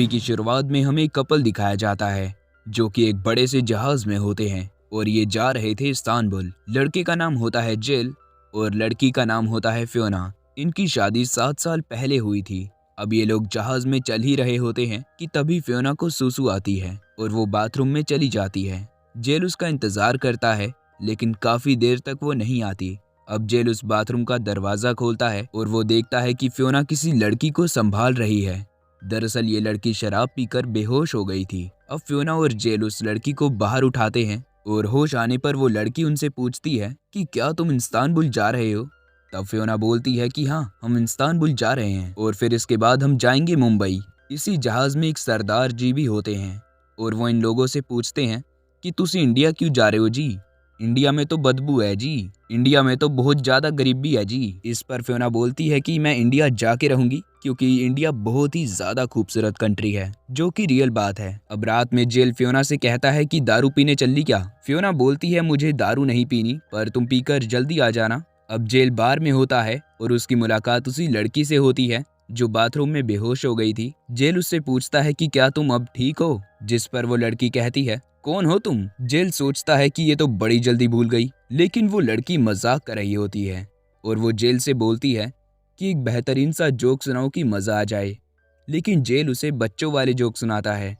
Movie की शुरुआत में हमें एक कपल दिखाया जाता है जो कि एक बड़े से जहाज में होते हैं और ये जा रहे थे इस्तांबुल। लड़के का नाम होता है जिल और लड़की का नाम होता है फियोना। इनकी शादी 7 साल पहले हुई थी। अब ये लोग जहाज में चल ही रहे होते हैं कि तभी फियोना को सुसु आती है और वो बाथरूम में चली जाती है। जेल उसका इंतजार करता है लेकिन काफी देर तक वो नहीं आती। अब जेल उस बाथरूम का दरवाजा खोलता है और वो देखता है कि फियोना किसी लड़की को संभाल रही है। दरअसल ये लड़की शराब पीकर बेहोश हो गई थी। अब फियोना और जेल उस लड़की को बाहर उठाते हैं और होश आने पर वो लड़की उनसे पूछती है कि क्या तुम इस्तांबुल जा रहे हो। तब फियोना बोलती है कि हाँ, हम इस्तांबुल जा रहे हैं और फिर इसके बाद हम जाएंगे मुंबई। इसी जहाज में एक सरदार जी भी होते हैं और वो इन लोगों से पूछते हैं कि तुसी इंडिया क्यों जा रहे हो जी। इंडिया में तो बदबू है जी, इंडिया में तो बहुत ज्यादा गरीबी है जी। इस पर फियोना बोलती है कि मैं इंडिया जाके रहूंगी क्योंकि इंडिया बहुत ही ज्यादा खूबसूरत कंट्री है, जो कि रियल बात है। अब रात में जेल फियोना से कहता है कि दारू पीने चल ली क्या। फियोना बोलती है मुझे दारू नहीं पीनी, पर तुम पीकर जल्दी आ जाना। अब जेल बार में होता है और उसकी मुलाकात उसी लड़की से होती है जो बाथरूम में बेहोश हो गई थी। जेल उससे पूछता है कि क्या तुम अब ठीक हो, जिस पर वो लड़की कहती है कौन हो तुम। जेल सोचता है कि ये तो बड़ी जल्दी भूल गई, लेकिन वो लड़की मजाक कर रही होती है और वो जेल से बोलती है कि एक बेहतरीन सा जोक सुनाओ कि मजा आ जाए। लेकिन जेल उसे बच्चों वाले जोक सुनाता है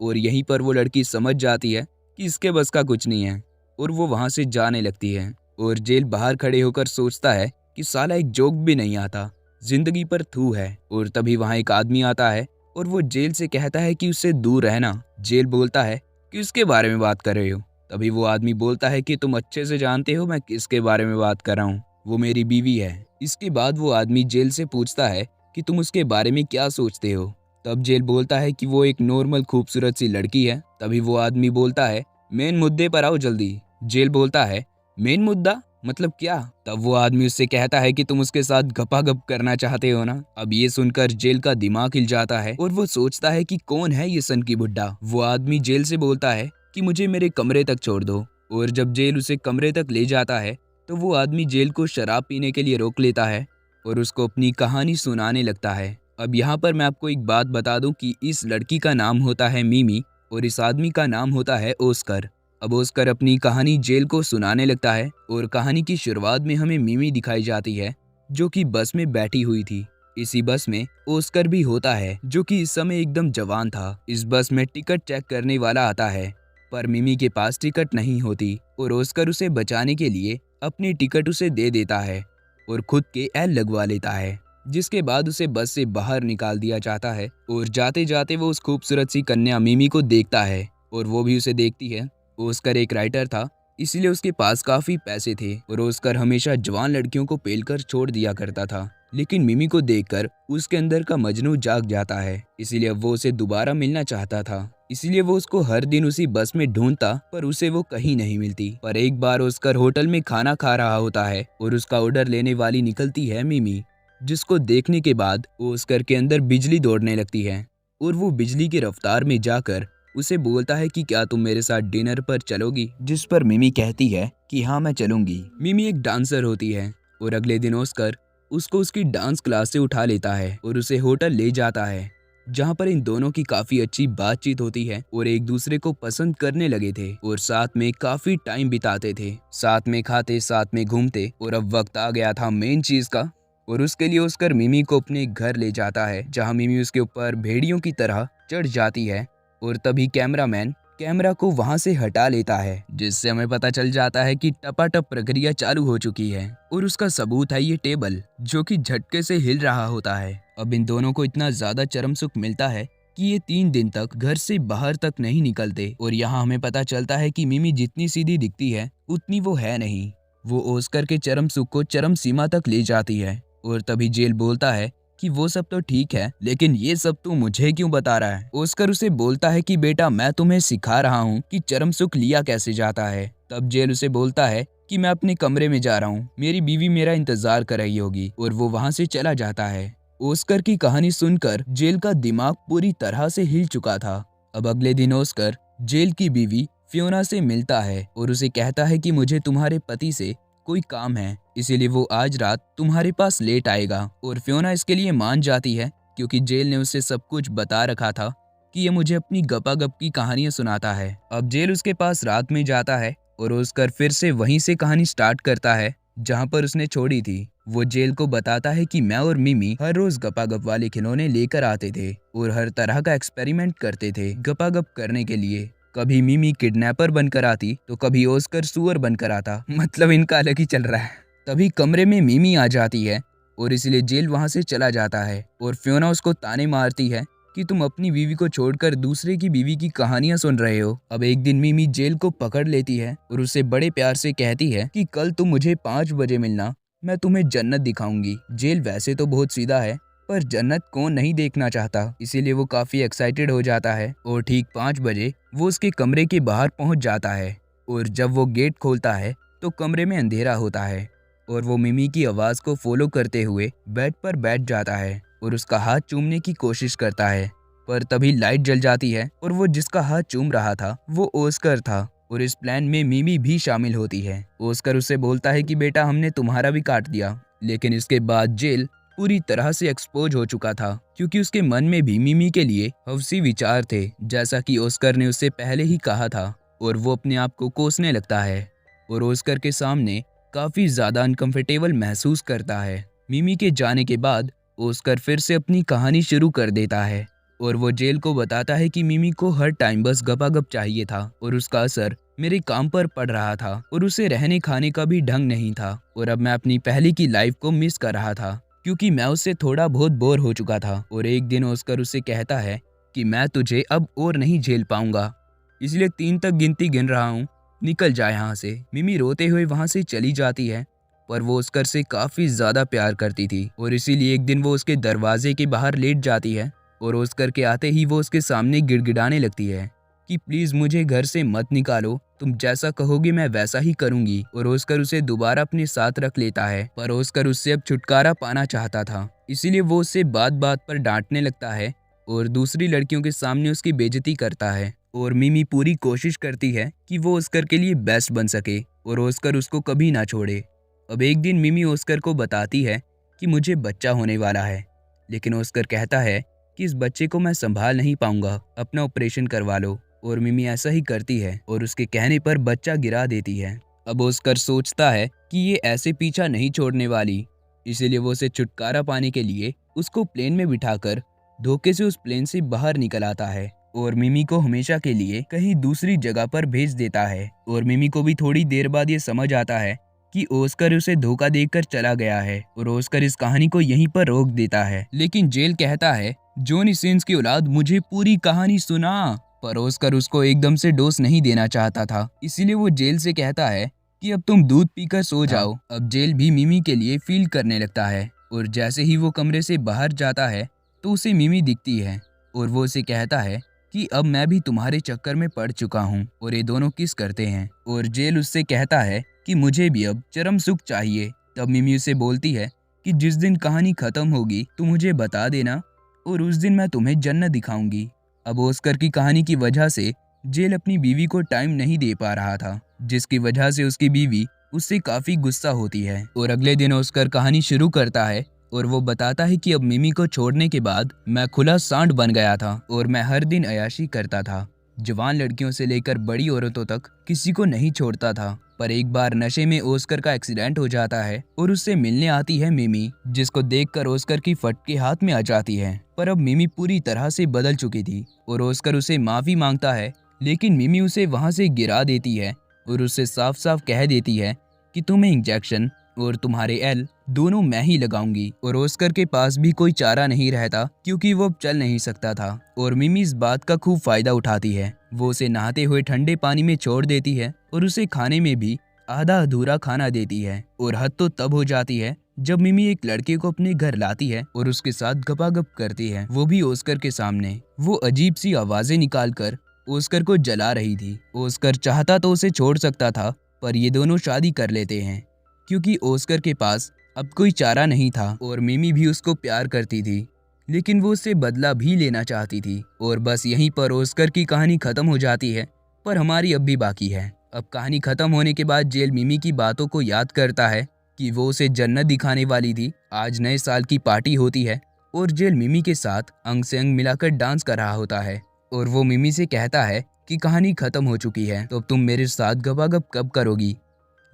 और यहीं पर वो लड़की समझ जाती है कि इसके बस का कुछ नहीं है और वो वहां से जाने लगती है। और जेल बाहर खड़े होकर सोचता है कि साला एक जोक भी नहीं आता, जिंदगी पर थू है। और तभी वहां एक आदमी आता है और वो जेल से कहता है कि उससे दूर रहना। जेल बोलता है किसके बारे में बात कर रहे हो। तभी वो आदमी बोलता है कि तुम अच्छे से जानते हो मैं किसके बारे में बात कर रहा हूँ, वो मेरी बीवी है। इसके बाद वो आदमी जेल से पूछता है कि तुम उसके बारे में क्या सोचते हो। तब जेल बोलता है कि वो एक नॉर्मल खूबसूरत सी लड़की है। तभी वो आदमी बोलता है मेन मुद्दे पर आओ जल्दी। जेल बोलता है मेन मुद्दा मतलब क्या। तब वो आदमी उससे कहता है कि तुम उसके साथ गपागप करना चाहते हो ना। अब ये सुनकर जेल का दिमाग हिल जाता है और वो सोचता है कि कौन है ये सन की बुड्ढा। वो आदमी जेल से बोलता है कि मुझे मेरे कमरे तक छोड़ दो। और जब जेल उसे कमरे तक ले जाता है तो वो आदमी जेल को शराब पीने के लिए रोक लेता है और उसको अपनी कहानी सुनाने लगता है। अब यहाँ पर मैं आपको एक बात बता दूं कि इस लड़की का नाम होता है मिमी और इस आदमी का नाम होता है ओस्कर। अब ओस्कर अपनी कहानी जेल को सुनाने लगता है और कहानी की शुरुआत में हमें मिमी दिखाई जाती है जो कि बस में बैठी हुई थी। इसी बस में ओस्कर भी होता है जो कि इस समय एकदम जवान था। इस बस में टिकट चेक करने वाला आता है पर मिमी के पास टिकट नहीं होती और ओस्कर उसे बचाने के लिए अपनी टिकट उसे दे देता है और खुद के एल लगवा लेता है, जिसके बाद उसे बस से बाहर निकाल दिया जाता है। और जाते जाते वो उस खूबसूरत सी कन्या मिमी को देखता है और वो भी उसे देखती है। ओस्कर एक राइटर था इसलिए उसके पास काफी पैसे थे और ओस्कर हमेशा जवान लड़कियों को पेलकर छोड़ दिया करता था। लेकिन मिमी को देखकर उसके अंदर का मजनू जाग जाता है, इसीलिए वो उसे दोबारा मिलना चाहता था। इसलिए वो उसको हर दिन उसी बस में ढूंढता पर उसे वो कहीं नहीं मिलती। पर एक बार ओस्कर होटल में खाना खा रहा होता है और उसका ऑर्डर लेने वाली निकलती है मिमी, जिसको देखने के बाद ओस्कर के अंदर बिजली दौड़ने लगती है और वो बिजली की रफ्तार में जाकर उसे बोलता है कि क्या तुम मेरे साथ डिनर पर चलोगी। जिस पर मिमी कहती है कि हाँ मैं चलूंगी। मिमी एक डांसर होती है और अगले दिन ओस्कर उसको उसकी डांस क्लास से उठा लेता है और उसे होटल ले जाता है जहाँ पर इन दोनों की काफी अच्छी बातचीत होती है और एक दूसरे को पसंद करने लगे थे और साथ में काफी टाइम बिताते थे, साथ में खाते साथ में घूमते। और अब वक्त आ गया था मेन चीज का और उसके लिए ओस्कर मिमी को अपने घर ले जाता है जहाँ मिमी उसके ऊपर भेड़ियों की तरह चढ़ जाती है। और तभी कैमरामैन कैमरा को वहां से हटा लेता है, जिससे हमें पता चल जाता है कि टपाटप प्रक्रिया चालू हो चुकी है और उसका सबूत है ये टेबल जो कि झटके से हिल रहा होता है। अब इन दोनों को इतना ज्यादा चरम सुख मिलता है कि ये 3 दिन तक घर से बाहर तक नहीं निकलते। और यहाँ हमें पता चलता है कि मिमी जितनी सीधी दिखती है उतनी वो है नहीं। वो ओस्कर के चरम सुख को चरम सीमा तक ले जाती है। और तभी जेल बोलता है कि वो सब तो ठीक है लेकिन ये सब तू मुझे क्यों बता रहा है। ओस्कर उसे बोलता है कि बेटा मैं तुम्हें सिखा रहा हूँ कि चरम सुख लिया कैसे जाता है। तब जेल उसे बोलता है कि मैं अपने कमरे में जा रहा हूँ, मेरी बीवी मेरा इंतजार कर रही होगी। और वो वहाँ से चला जाता है। ओस्कर की कहानी सुनकर जेल का दिमाग पूरी तरह से हिल चुका था। अब अगले दिन ओस्कर जेल की बीवी फियोना से मिलता है और उसे कहता है कि मुझे तुम्हारे पति से कोई काम है, इसीलिए वो आज रात तुम्हारे पास लेट आएगा। और फियोना इसके लिए मान जाती है क्योंकि जेल ने उसे सब कुछ बता रखा था कि ये मुझे अपनी गपागप की कहानियां सुनाता है। अब जेल उसके पास रात में जाता है और ओस्कर फिर से वहीं से कहानी स्टार्ट करता है जहां पर उसने छोड़ी थी। वो जेल को बताता है कि मैं और मिमी हर रोज गपागप वाले खिलौने लेकर आते थे और हर तरह का एक्सपेरिमेंट करते थे गपागप करने के लिए। कभी मिमी किडनैपर बनकर आती तो कभी ओस्कर सुअर बनकर आता। मतलब इनका अलग ही चल रहा है। तभी कमरे में मिमी आ जाती है और इसलिए जेल वहां से चला जाता है और फियोना उसको ताने मारती है कि तुम अपनी बीवी को छोड़कर दूसरे की बीवी की कहानियां सुन रहे हो। अब एक दिन मिमी जेल को पकड़ लेती है और उसे बड़े प्यार से कहती है कि कल तुम मुझे 5 बजे मिलना, मैं तुम्हें जन्नत दिखाऊंगी। जेल वैसे तो बहुत सीधा है पर जन्नत कौन नहीं देखना चाहता, इसीलिए वो काफी एक्साइटेड हो जाता है और ठीक 5 बजे वो उसके कमरे के बाहर पहुंच जाता है और जब वो गेट खोलता है तो कमरे में अंधेरा होता है और वो मिमी की आवाज को फॉलो करते हुए बेड पर बैठ जाता है और उसका हाथ चूमने की कोशिश करता है। पर तभी लाइट जल जाती है और वो जिसका हाथ चूम रहा था वो ओस्कर था और इस प्लान में मिमी भी शामिल होती है। ओस्कर उससे बोलता है कि बेटा हमने तुम्हारा भी काट दिया। लेकिन इसके बाद जेल पूरी तरह से एक्सपोज हो चुका था क्योंकि उसके मन में भी मिमी के लिए हवसी विचार थे, जैसा कि ओस्कर ने उससे पहले ही कहा था, और वो अपने आप को कोसने लगता है और ओस्कर के सामने काफी ज्यादा अनकंफर्टेबल महसूस करता है। मिमी के जाने के बाद ओस्कर फिर से अपनी कहानी शुरू कर देता है और वो जेल को बताता है कि मिमी को हर टाइम बस गपागप चाहिए था और उसका असर मेरे काम पर पड़ रहा था और उसे रहने खाने का भी ढंग नहीं था और अब मैं अपनी पहले की लाइफ को मिस कर रहा था क्योंकि मैं उससे थोड़ा बहुत बोर हो चुका था। और एक दिन ओस्कर उससे कहता है कि मैं तुझे अब और नहीं झेल पाऊंगा, इसलिए 3 तक गिनती गिन रहा हूँ, निकल जा यहाँ से। मिमी रोते हुए वहाँ से चली जाती है पर वो ओस्कर से काफी ज्यादा प्यार करती थी और इसीलिए एक दिन वो उसके दरवाजे के बाहर लेट जाती है और ओस्कर के आते ही वो उसके सामने गिड़गिड़ाने लगती है कि प्लीज मुझे घर से मत निकालो, तुम जैसा कहोगे मैं वैसा ही करूंगी। और ओस्कर उसे दोबारा अपने साथ रख लेता है पर ओस्कर उससे अब छुटकारा पाना चाहता था, इसीलिए वो उससे बात बात पर डांटने लगता है और दूसरी लड़कियों के सामने उसकी बेइज्जती करता है। और मिमी पूरी कोशिश करती है कि वो ओस्कर के लिए बेस्ट बन सके और ओस्कर उसको कभी ना छोड़े। अब एक दिन मिमी ओस्कर को बताती है कि मुझे बच्चा होने वाला है, लेकिन ओस्कर कहता है कि इस बच्चे को मैं संभाल नहीं पाऊंगा, अपना ऑपरेशन करवा लो। और मिमी ऐसा ही करती है और उसके कहने पर बच्चा गिरा देती है। अब ओस्कर सोचता है कि ये ऐसे पीछा नहीं छोड़ने वाली, इसीलिए वो उसे छुटकारा पाने के लिए उसको प्लेन में बिठाकर धोखे से उस प्लेन से बाहर निकल आता है और मिमी को हमेशा के लिए कहीं दूसरी जगह पर भेज देता है। और मिमी को भी थोड़ी देर बाद ये समझ आता है कि ओस्कर उसे धोखा देकर चला गया है और ओस्कर इस कहानी को यहीं पर रोक देता है। लेकिन जेल कहता है जॉनी सिन्स की औलाद मुझे पूरी कहानी सुना, पर ओस्कर उसको एकदम से डोज नहीं देना चाहता था, इसीलिए वो जेल से कहता है कि अब तुम दूध पीकर सो जाओ। अब जेल भी मिमी के लिए फील करने लगता है और जैसे ही वो कमरे से बाहर जाता है तो उसे मिमी दिखती है और वो उसे कहता है कि अब मैं भी तुम्हारे चक्कर में पड़ चुका हूँ। और ये दोनों किस करते हैं और जेल उससे कहता है कि मुझे भी अब चरम सुख चाहिए। तब मिमी उसे बोलती है कि जिस दिन कहानी खत्म होगी तो मुझे बता देना और उस दिन मैं तुम्हें जन्नत दिखाऊंगी। अब ओस्कर की कहानी की वजह से जेल अपनी बीवी को टाइम नहीं दे पा रहा था, जिसकी वजह से उसकी बीवी उससे काफी गुस्सा होती है। और अगले दिन ओस्कर कहानी शुरू करता है और वो बताता है कि अब मिमी को छोड़ने के बाद मैं खुला सांड बन गया था और मैं हर दिन अय्याशी करता था, जवान लड़कियों से लेकर बड़ी औरतों तक किसी को नहीं छोड़ता था। पर एक बार नशे में ओस्कर का एक्सीडेंट हो जाता है और उससे मिलने आती है मिमी, जिसको देखकर ओस्कर की फटके हाथ में आ जाती है। पर अब मिमी पूरी तरह से बदल चुकी थी और ओस्कर उसे माफी मांगता है, लेकिन मिमी उसे वहां से गिरा देती है और उससे साफ साफ कह देती है कि तुम्हें इंजेक्शन और तुम्हारे एल दोनों मैं ही लगाऊंगी। और ओस्कर के पास भी कोई चारा नहीं रहता क्योंकि वो अब चल नहीं सकता था और मिमी इस बात का खूब फायदा उठाती है। वो उसे नहाते हुए ठंडे पानी में छोड़ देती है और उसे खाने में भी आधा अधूरा खाना देती है। और हद तो तब हो जाती है जब मिमी एक लड़के को अपने घर लाती है और उसके साथ गपागप करती है, वो भी ओस्कर के सामने। वो अजीब सी आवाजें निकालकर ओस्कर को जला रही थी। ओस्कर चाहता तो उसे छोड़ सकता था पर ये दोनों शादी कर लेते हैं क्योंकि ओस्कर के पास अब कोई चारा नहीं था और मिमी भी उसको प्यार करती थी, लेकिन वो उससे बदला भी लेना चाहती थी। और बस यहीं पर ओस्कर की कहानी खत्म हो जाती है, पर हमारी अब भी बाकी है। अब कहानी खत्म होने के बाद जेल मिमी की बातों को याद करता है कि वो उसे जन्नत दिखाने वाली थी। आज नए साल की पार्टी होती है और जेल मिमी के साथ अंग से अंग मिलाकर डांस कर रहा होता है और वो मिमी से कहता है कि कहानी खत्म हो चुकी है, तो अब तुम मेरे साथ गपागप कब करोगी।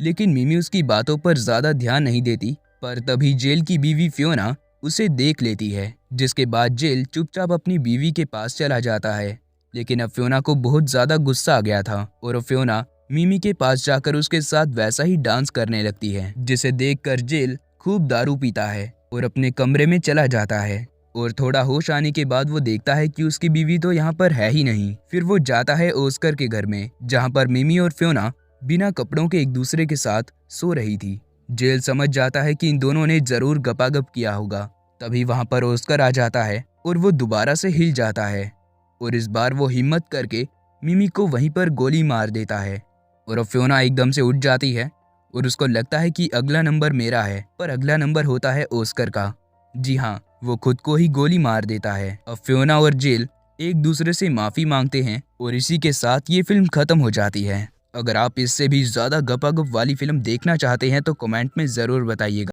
लेकिन मिमी उसकी बातों पर ज्यादा ध्यान नहीं देती। पर तभी जेल की बीवी फियोना उसे देख लेती है, जिसके बाद जेल चुपचाप अपनी बीवी के पास चला जाता है। लेकिन अब फियोना को बहुत ज्यादा गुस्सा आ गया था और अब फियोना मिमी के पास जाकर उसके साथ वैसा ही डांस करने लगती है, जिसे देखकर जेल खूब दारू पीता है और अपने कमरे में चला जाता है। और थोड़ा होश आने के बाद वो देखता है कि उसकी बीवी तो यहाँ पर है ही नहीं। फिर वो जाता है ओस्कर के घर में, जहाँ पर मिमी और फियोना बिना कपड़ों के एक दूसरे के साथ सो रही थी। जेल समझ जाता है कि इन दोनों ने जरूर गपागप किया होगा। तभी वहाँ पर ओस्कर आ जाता है और वो दोबारा से हिल जाता है और इस बार वो हिम्मत करके मिमी को वहीं पर गोली मार देता है। और अब फियोना एकदम से उठ जाती है और उसको लगता है कि अगला नंबर मेरा है, पर अगला नंबर होता है ओस्कर का। जी हाँ, वो खुद को ही गोली मार देता है। अब फियोना और जेल एक दूसरे से माफी मांगते हैं और इसी के साथ ये फिल्म खत्म हो जाती है। अगर आप इससे भी ज्यादा गपागप वाली फिल्म देखना चाहते हैं तो कमेंट में जरूर बताइएगा।